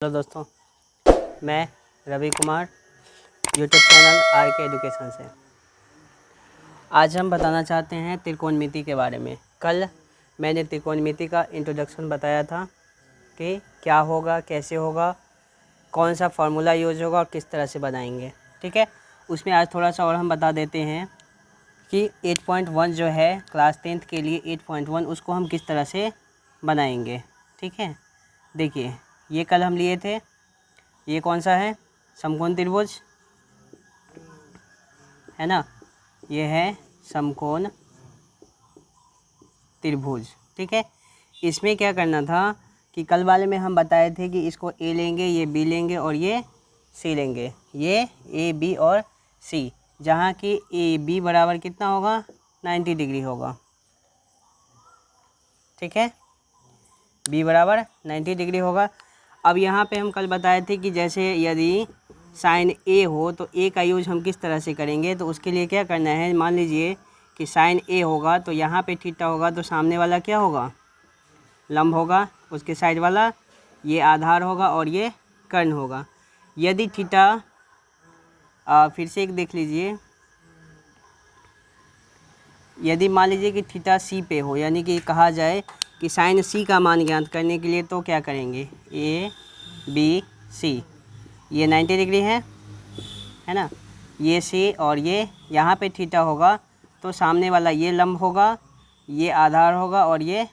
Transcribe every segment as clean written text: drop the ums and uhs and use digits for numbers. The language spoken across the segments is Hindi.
हेलो दोस्तों, मैं Ravi Kumar YouTube channel RK education से। आज हम बताना चाहते हैं त्रिकोणमिति के बारे में। कल मैंने त्रिकोणमिति का इंट्रोडक्शन बताया था कि क्या होगा, कैसे होगा, कौन सा फार्मूला यूज होगा और किस तरह से बनाएंगे। ठीक है, उसमें आज थोड़ा सा और हम बता देते हैं कि 8.1 जो है क्लास 10th के लिए 8.1 उसको हम किस तरह से बनाएंगे। ठीक है, देखिए ये कल हम लिए थे। ये कौन सा है? समकोण त्रिभुज है ना, ये है समकोण त्रिभुज। ठीक है, इसमें क्या करना था कि कल वाले में हम बताए थे कि इसको ए लेंगे, ये बी लेंगे और ये सी लेंगे। ये ए बी और सी, जहाँ की ए बी बराबर कितना होगा? 90 डिग्री होगा। ठीक है, बी बराबर 90 डिग्री होगा। अब यहाँ पे हम कल बताए थे कि जैसे यदि साइन ए हो तो ए का यूज हम किस तरह से करेंगे। तो उसके लिए क्या करना है, मान लीजिए कि साइन ए होगा तो यहाँ पे थीटा होगा तो सामने वाला क्या होगा? लंब होगा, उसके साइड वाला ये आधार होगा और ये कर्ण होगा। यदि थीटा फिर से एक देख लीजिए, यदि मान लीजिए कि थीटा सी पे हो, यानी कि कहा जाए कि साइन सी का मान ज्ञात करने के लिए तो क्या करेंगे? ए बी सी, ये 90 डिग्री है ना, ये सी और ये यहाँ पे थीटा होगा तो सामने वाला ये लंब होगा, ये आधार होगा और ये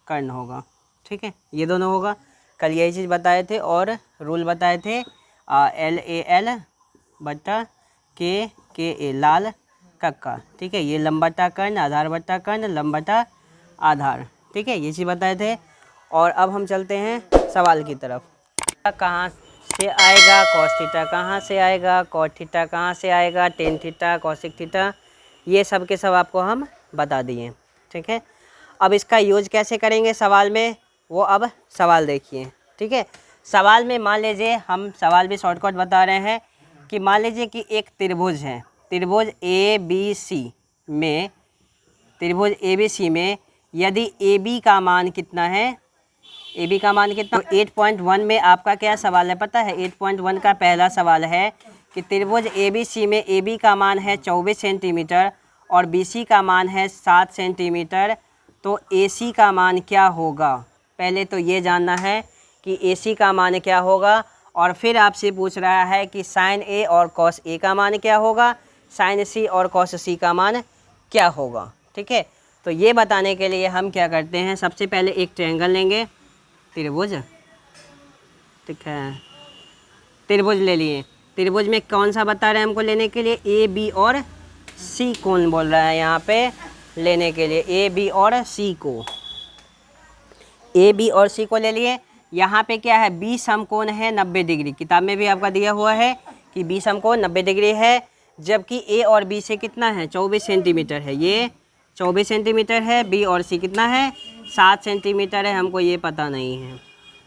कर्ण होगा। ठीक है, ये दोनों होगा। कल यही चीज़ बताए थे और रूल बताए थे LAL बट्टा KA, लाल कक्का। ठीक है, ये लंब बट्टा कर्ण, आधार बट्टा कर्ण, लंब बट्टा आधार। ठीक है, ये चीज़ बताए थे। और अब हम चलते हैं सवाल की तरफ। कहाँ से आएगा? कॉस थीटा कहाँ से आएगा? कॉट थीटा कहाँ से आएगा? टेन थीटा, कॉसिक थीटा, ये सब के सब आपको हम बता दिए। ठीक है, अब इसका यूज कैसे करेंगे सवाल में, वो अब सवाल देखिए। ठीक है, सवाल में मान लीजिए, हम सवाल भी शॉर्टकट बता रहे हैं कि मान लीजिए कि एक त्रिभुज है, त्रिभुज ABC में, त्रिभुज ABC में यदि AB का मान कितना है? AB का मान कितना? तो 8.1 में आपका क्या सवाल है पता है? 8.1 का पहला सवाल है कि त्रिभुज ABC में AB का मान है 24 सेंटीमीटर और BC का मान है 7 सेंटीमीटर, तो AC का मान क्या होगा? पहले तो ये जानना है कि AC का मान क्या होगा, और फिर आपसे पूछ रहा है कि साइन A और कॉस A का मान क्या होगा, साइन C और कॉस C का मान क्या होगा। ठीक है, तो ये बताने के लिए हम क्या करते हैं, सबसे पहले एक ट्रायंगल लेंगे, त्रिभुज। ठीक है, त्रिभुज ले लिए। त्रिभुज में कौन सा बता रहे हैं हमको लेने के लिए? ए बी और सी कोण बोल रहा है यहाँ पे लेने के लिए, ए बी और सी को। ए बी और सी को ले लिए। यहाँ पे क्या है? बी समकोण है 90 डिग्री। किताब में भी आपका दिया हुआ है कि बी समकोण 90 डिग्री है, जबकि ए और बी से कितना है? 24 सेंटीमीटर है। ये 24 सेंटीमीटर है, बी और सी कितना है? 7 सेंटीमीटर है। हमको ये पता नहीं है।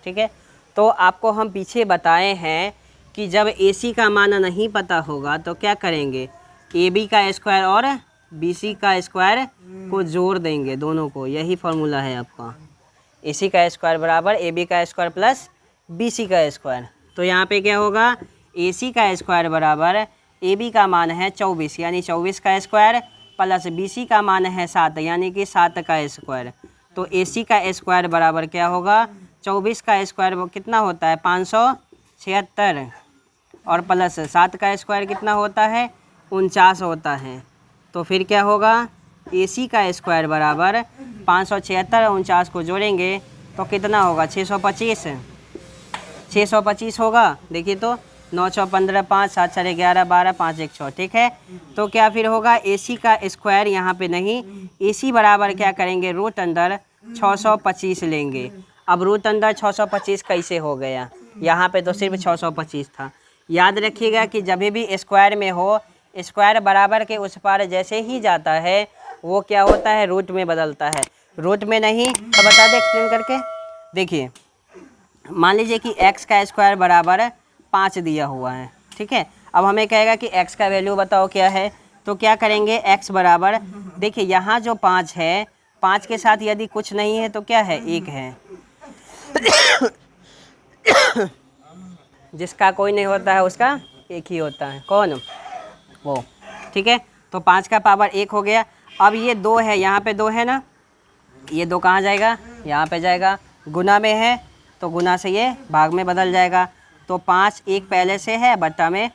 ठीक है, तो आपको हम पीछे बताए हैं कि जब AC का मान नहीं पता होगा तो क्या करेंगे? AB का स्क्वायर और BC का स्क्वायर को जोड़ देंगे दोनों को। यही फार्मूला है आपका, AC का स्क्वायर बराबर AB का स्क्वायर प्लस BC का स्क्वायर। तो यहाँ पे क्या होगा? AC का स्क्वायर बराबर AB का मान है 24 यानी 24 का स्क्वायर प्लस BC का मान है 7 यानी कि 7 का स्क्वायर। तो AC का स्क्वायर बराबर क्या होगा? 24 का स्क्वायर वो कितना होता है? 576 और प्लस 7 का स्क्वायर कितना होता है? 49 होता है। तो फिर क्या होगा? AC का स्क्वायर बराबर 576 और 49 को जोड़ेंगे तो कितना होगा? 625। 625 होगा। देखिए तो 9 6 15 5 7 4 11 12 5 1 6। ठीक है, तो क्या फिर होगा? AC का स्क्वायर यहाँ पे नहीं, AC बराबर क्या करेंगे? रूट अंदर 625 लेंगे। अब रूट अंदर 625 कैसे हो गया? यहाँ पे तो सिर्फ 625 था। याद रखिएगा कि जब भी स्क्वायर में हो, स्क्वायर बराबर के उस पार जैसे ही जाता है वो क्या होता है? रूट में बदलता है। रूट में नहीं तो बता दे एक्सप्लेन करके। देखिए, मान लीजिए कि x का स्क्वायर बराबर 5 दिया हुआ है। ठीक है, अब हमें कहेगा कि x का वैल्यू बताओ क्या है, तो क्या करेंगे? x बराबर, देखिए यहाँ जो 5 है, 5 के साथ यदि कुछ नहीं है तो क्या है? 1 है। जिसका कोई नहीं होता है उसका एक ही होता है, कौन? वो। ठीक है, तो 5 का पावर 1 हो गया। अब ये 2 है, यहाँ पे 2 है ना, ये 2 कहाँ जाएगा? यहाँ पे जाएगा। गुना में है तो गुना से ये भाग में बदल जाएगा। तो 5 1 पहले से है, बट्टा में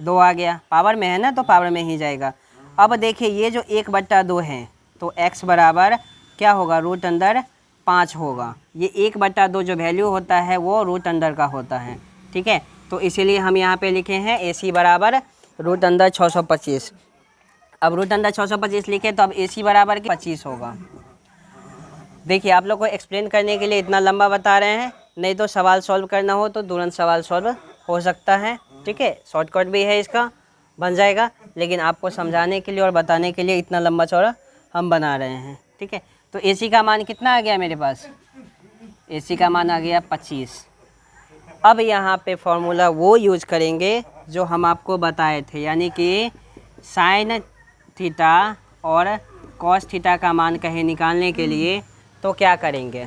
2 आ गया। पावर में है ना तो पावर में ही जाएगा। अब देखिए ये जो 1/2 है तो x बराबर क्या होगा? रूट अंदर 5 होगा। ये 1/2 जो वैल्यू होता है वो रूट अंदर का होता है। ठीक है, तो इसीलिए हम यहाँ पे लिखे हैं AC बराबर रूट अंदर 625। अब रूट अंदर 625 लिखे तो अब AC बराबर 25 होगा। देखिए आप लोग को एक्सप्लेन करने के लिए इतना लंबा बता रहे हैं, नहीं तो सवाल सॉल्व करना हो तो तुरंत सवाल सॉल्व हो सकता है। ठीक है, शॉर्टकट भी है इसका, बन जाएगा, लेकिन आपको समझाने के लिए और बताने के लिए इतना लंबा चौड़ा हम बना रहे हैं। ठीक है, तो AC का मान कितना आ गया मेरे पास? AC का मान आ गया 25। अब यहाँ पे फॉर्मूला वो यूज करेंगे जो हम आपको बताए थे, यानी कि साइन थीटा और कॉस थीटा का मान कहीं निकालने के लिए तो क्या करेंगे?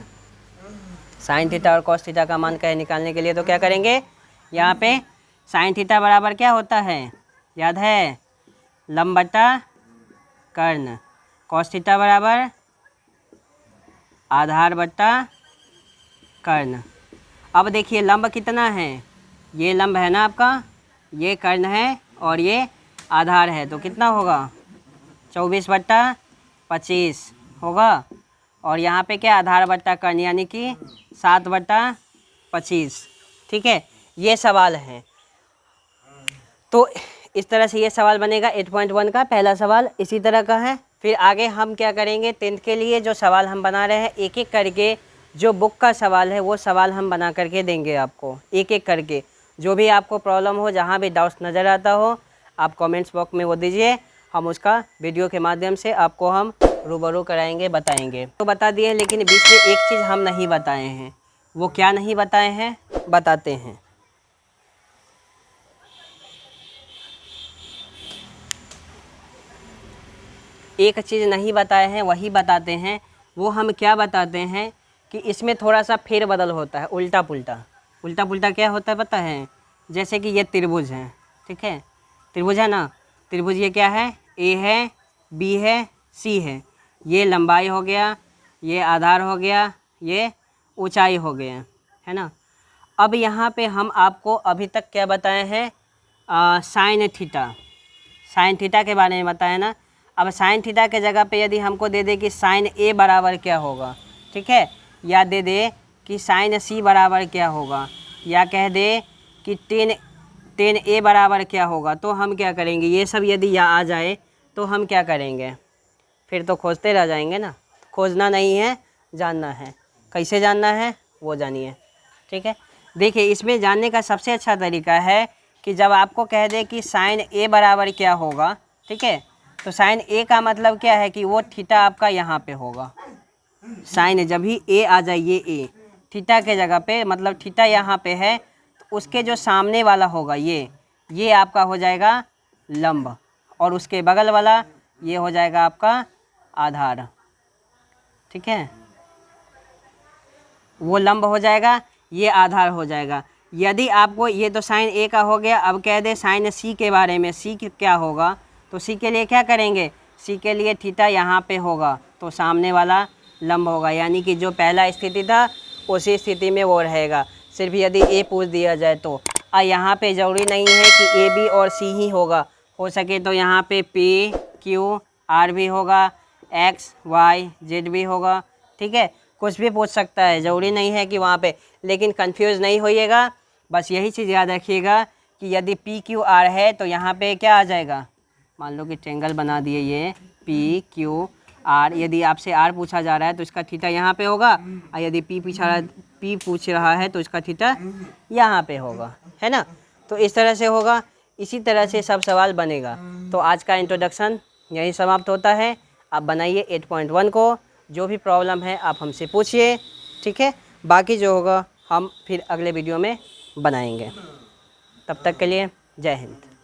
साइन थीटा और कॉस थीटा का मान कहीं निकालने के लिए तो क्या करेंगे? यहाँ पे साइन थीटा बराबर क्या होता है? याद है? लंब बटा कर्ण। कॉस थीटा बराबर आधार बटा कर्ण। अब देखिए लंब कितना है? ये लंब है ना आपका, ये कर्ण है और ये आधार है, तो कितना होगा? 24/25 होगा। और यहाँ पे क्या? आधार बट्टा कर्ण, यानी कि 7/25। ठीक है, ये सवाल है। तो इस तरह से ये सवाल बनेगा 8.1 का पहला सवाल इसी तरह का है। फिर आगे हम क्या करेंगे? 10th के लिए जो सवाल हम बना रहे हैं एक एक करके, जो बुक का सवाल है वो सवाल हम बना करके देंगे आपको एक एक करके। जो भी आपको प्रॉब्लम हो, जहाँ भी डाउट्स नज़र आता हो, आप कमेंट्स बॉक्स में वो दीजिए, हम उसका वीडियो के माध्यम से आपको हम रूबरू कराएंगे, बताएंगे। तो बता दिए, लेकिन बीच में एक चीज़ हम नहीं बताए हैं। वो क्या नहीं बताए हैं? बताते हैं। एक चीज़ नहीं बताए हैं, वही बताते हैं। वो हम क्या बताते हैं कि इसमें थोड़ा सा फेरबदल होता है, उल्टा पुल्टा। उल्टा पुल्टा क्या होता है पता है? जैसे कि ये त्रिभुज है, ठीक है, त्रिभुज है ना, त्रिभुज ये क्या है? A है, B है, C है। ये लंबाई हो गया, ये आधार हो गया, ये ऊंचाई हो गया, है ना। अब यहाँ पे हम आपको अभी तक क्या बताए हैं? साइन थीटा, साइन थीटा के बारे में बताया ना। अब साइन थीटा के जगह पे यदि हमको दे दे कि साइन A बराबर क्या होगा, ठीक है, या दे दे कि साइन C बराबर क्या होगा, या कह दे कि टेन A बराबर क्या होगा, तो हम क्या करेंगे? ये सब यदि यहाँ आ जाए तो हम क्या करेंगे? फिर तो खोजते रह जाएंगे ना। खोजना नहीं है, जानना है। कैसे जानना है वो जानिए। ठीक है, देखिए इसमें जानने का सबसे अच्छा तरीका है कि जब आपको कह दे कि साइन A बराबर क्या होगा, ठीक है, तो साइन A का मतलब क्या है कि वो थीटा आपका यहाँ पे होगा। साइन जब भी A आ जाए, ये A थीटा के जगह पे, मतलब थीटा यहाँ पे है, तो उसके जो सामने वाला होगा ये आपका हो जाएगा लंब, और उसके बगल वाला ये हो जाएगा आपका आधार। ठीक है, वो लंब हो जाएगा, ये आधार हो जाएगा। यदि आपको ये तो साइन A का हो गया, अब कह दे साइन C के बारे में, C क्या होगा, तो C के लिए क्या करेंगे? C के लिए थीटा यहाँ पे होगा तो सामने वाला लंब होगा, यानी कि जो पहला स्थिति था उसी स्थिति में वो रहेगा। सिर्फ यदि A पूछ दिया जाए तो। यहाँ पे ज़रूरी नहीं है कि A B और C ही होगा, हो सके तो यहाँ पे P Q R भी होगा, X Y Z भी होगा। ठीक है, कुछ भी पूछ सकता है, ज़रूरी नहीं है कि वहाँ पे, लेकिन कंफ्यूज नहीं होइएगा। बस यही चीज़ याद रखिएगा कि यदि P Q R है तो यहाँ पे क्या आ जाएगा? मान लो कि ट्रेंगल बना दिए ये P Q R, यदि आपसे R पूछा जा रहा है तो इसका थीटा यहाँ पे होगा, और यदि P पूछ रहा है तो इसका थीटा यहाँ पे होगा, है ना। तो इस तरह से होगा, इसी तरह से सब सवाल बनेगा। तो आज का इंट्रोडक्शन यही समाप्त होता है। आप बनाइए 8.1 को, जो भी प्रॉब्लम है आप हमसे पूछिए, ठीक है। बाकी जो होगा हम फिर अगले वीडियो में बनाएंगे। तब तक के लिए जय हिंद।